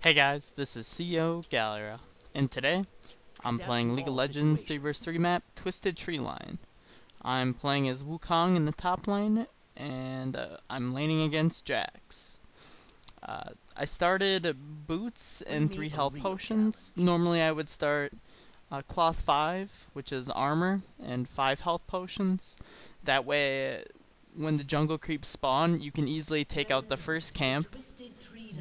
Hey guys, this is CEO Galera, and today I'm playing League of Legends 3 vs 3 map Twisted Tree Line. I'm playing as Wukong in the top lane, and I'm laning against Jax. I started boots and 3 health potions. Normally I would start cloth 5, which is armor, and 5 health potions. That way, when the jungle creeps spawn, you can easily take out the first camp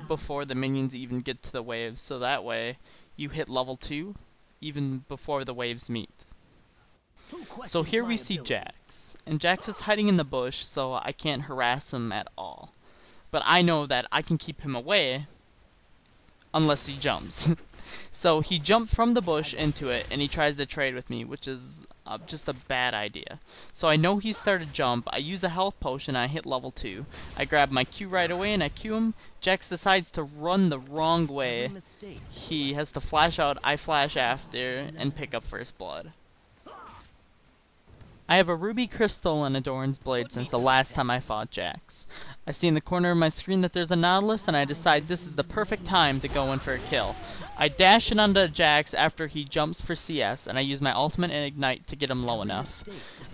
before the minions even get to the waves, so that way you hit level 2 even before the waves meet. So here we see Jax, and Jax is hiding in the bush, so I can't harass him at all. But I know that I can keep him away unless he jumps. So he jumped from the bush into it, and he tries to trade with me, which is just a bad idea. So I know he started to jump. I use a health potion, and I hit level 2. I grab my Q right away, and I Q him. Jax decides to run the wrong way. He has to flash out, I flash after, and pick up first blood. I have a ruby crystal and a Doran's blade since the last time I fought Jax. I see in the corner of my screen that there's a Nautilus, and I decide this is the perfect time to go in for a kill. I dash in onto Jax after he jumps for CS, and I use my ultimate and ignite to get him low enough.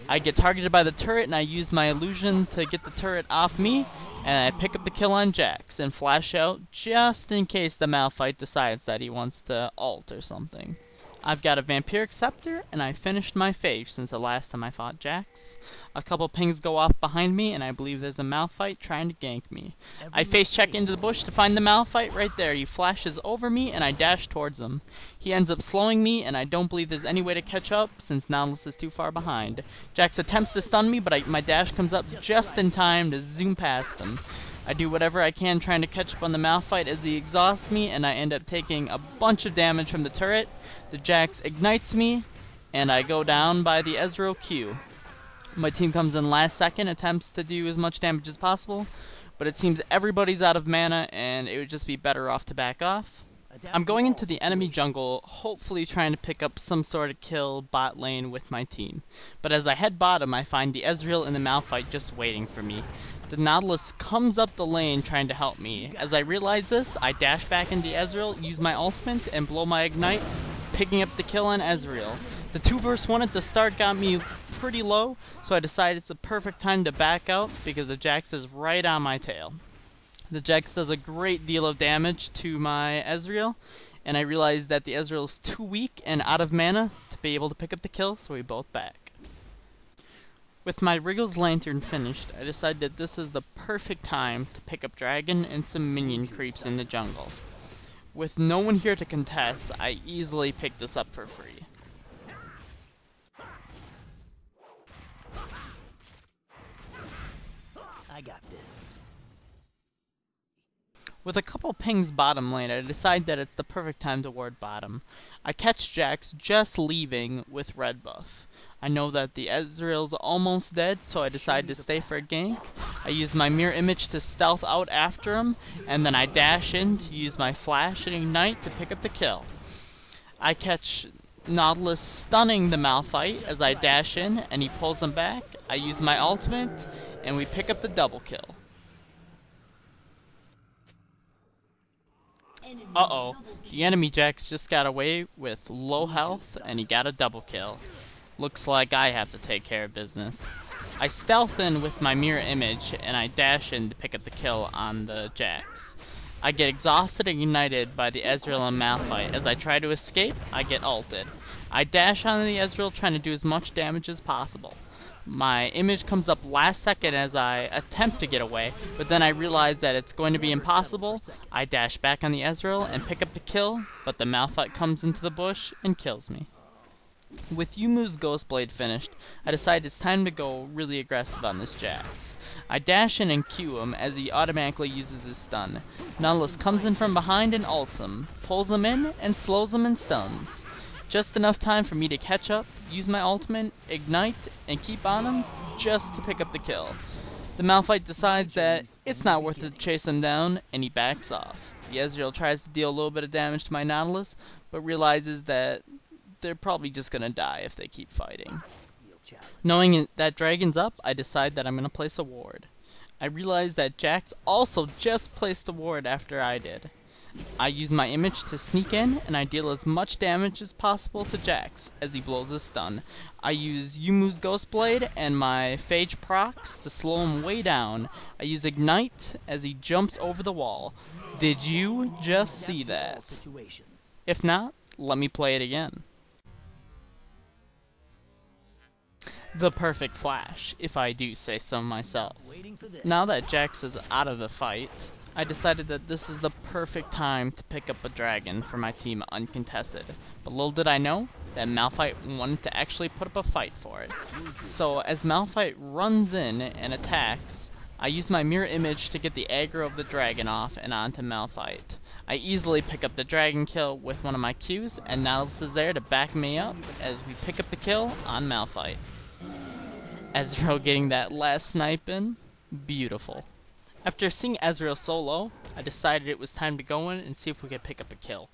I get targeted by the turret, and I use my illusion to get the turret off me, and I pick up the kill on Jax and flash out just in case the Malphite decides that he wants to ult or something. I've got a Vampiric Scepter, and I finished my phase since the last time I fought Jax. A couple pings go off behind me, and I believe there's a Malphite trying to gank me. I face check into the bush to find the Malphite right there. He flashes over me, and I dash towards him. He ends up slowing me, and I don't believe there's any way to catch up since Nautilus is too far behind. Jax attempts to stun me, but my dash comes up just in time to zoom past him. I do whatever I can trying to catch up on the Malphite as he exhausts me, and I end up taking a bunch of damage from the turret. The Jax ignites me, and I go down by the Ezreal Q. My team comes in last second, attempts to do as much damage as possible, but it seems everybody's out of mana, and it would just be better off to back off. I'm going into the enemy jungle, hopefully trying to pick up some sort of kill bot lane with my team. But as I head bottom, I find the Ezreal and the Malphite just waiting for me. The Nautilus comes up the lane trying to help me. As I realize this, I dash back into Ezreal, use my ultimate, and blow my ignite, picking up the kill on Ezreal. The 2 vs 1 at the start got me pretty low, so I decided it's a perfect time to back out because the Jax is right on my tail. The Jax does a great deal of damage to my Ezreal, and I realize that the Ezreal is too weak and out of mana to be able to pick up the kill, so we both back. With my Wriggle's Lantern finished, I decide that this is the perfect time to pick up Dragon and some minion creeps in the jungle. With no one here to contest, I easily pick this up for free. I got this. With a couple pings bottom lane, I decide that it's the perfect time to ward bottom. I catch Jax just leaving with red buff. I know that the Ezreal's almost dead, so I decide to stay for a gank. I use my mirror image to stealth out after him, and then I dash in to use my flash and ignite to pick up the kill. I catch Nautilus stunning the Malphite as I dash in, and he pulls him back. I use my ultimate, and we pick up the double kill. Uh-oh, the enemy Jax just got away with low health, and he got a double kill. Looks like I have to take care of business. I stealth in with my mirror image, and I dash in to pick up the kill on the Jax. I get exhausted and ignited by the Ezreal and Malphite. As I try to escape, I get ulted. I dash on the Ezreal trying to do as much damage as possible. My image comes up last second as I attempt to get away, but then I realize that it's going to be impossible. I dash back on the Ezreal and pick up the kill, but the Malphite comes into the bush and kills me. With Yumu's Ghostblade finished, I decide it's time to go really aggressive on this Jax. I dash in and Q him as he automatically uses his stun. Nautilus comes in from behind and ults him, pulls him in, and slows him and stuns. Just enough time for me to catch up, use my ultimate, ignite, and keep on him just to pick up the kill. The Malphite decides that it's not worth it to chase him down, and he backs off. The Ezreal tries to deal a little bit of damage to my Nautilus, but realizes that they're probably just gonna die if they keep fighting. Knowing that Dragon's up, I decide that I'm gonna place a ward. I realize that Jax also just placed a ward after I did. I use my image to sneak in, and I deal as much damage as possible to Jax as he blows his stun. I use Yumu's Ghost Blade and my Phage procs to slow him way down. I use Ignite as he jumps over the wall. Did you just see that? If not, let me play it again. The perfect flash, if I do say so myself. Now that Jax is out of the fight, I decided that this is the perfect time to pick up a dragon for my team uncontested. But little did I know that Malphite wanted to actually put up a fight for it. So as Malphite runs in and attacks, I use my mirror image to get the aggro of the dragon off and onto Malphite. I easily pick up the dragon kill with one of my Qs, and Nautilus is there to back me up as we pick up the kill on Malphite. Ezreal getting that last snipe in, beautiful. After seeing Ezreal solo, I decided it was time to go in and see if we could pick up a kill.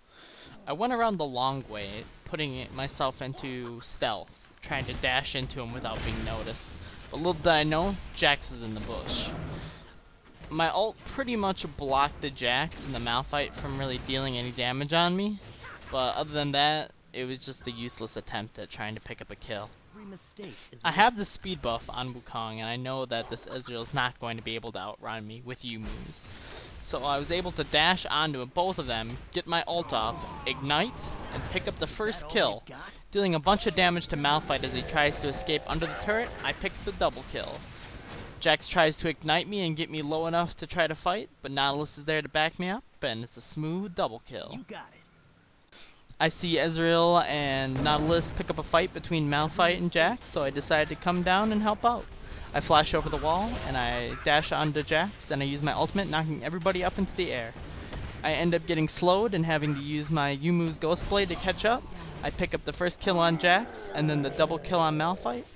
I went around the long way, putting myself into stealth, trying to dash into him without being noticed. But little did I know, Jax is in the bush. My ult pretty much blocked the Jax and the Malphite from really dealing any damage on me, but other than that, it was just a useless attempt at trying to pick up a kill. I have the speed buff on Wukong, and I know that this Ezreal is not going to be able to outrun me with Yumu's. So I was able to dash onto both of them, get my ult off, ignite, and pick up the first kill. Dealing a bunch of damage to Malphite as he tries to escape under the turret, I picked the double kill. Jax tries to ignite me and get me low enough to try to fight, but Nautilus is there to back me up, and it's a smooth double kill. I see Ezreal and Nautilus pick up a fight between Malphite and Jax, so I decided to come down and help out. I flash over the wall, and I dash onto Jax, and I use my ultimate, knocking everybody up into the air. I end up getting slowed and having to use my Yumu's Ghost Blade to catch up. I pick up the first kill on Jax, and then the double kill on Malphite.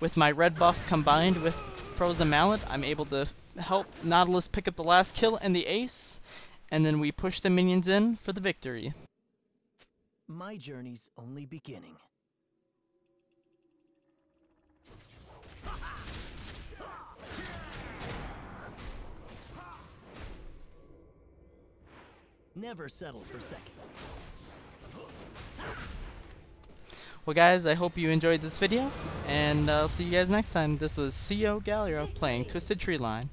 With my red buff combined with Frozen Mallet, I'm able to help Nautilus pick up the last kill and the ace, and then we push the minions in for the victory. My journey's only beginning. Never settle for second. Well guys, I hope you enjoyed this video, and I'll see you guys next time. This was CO Galliero playing Twisted Tree Line.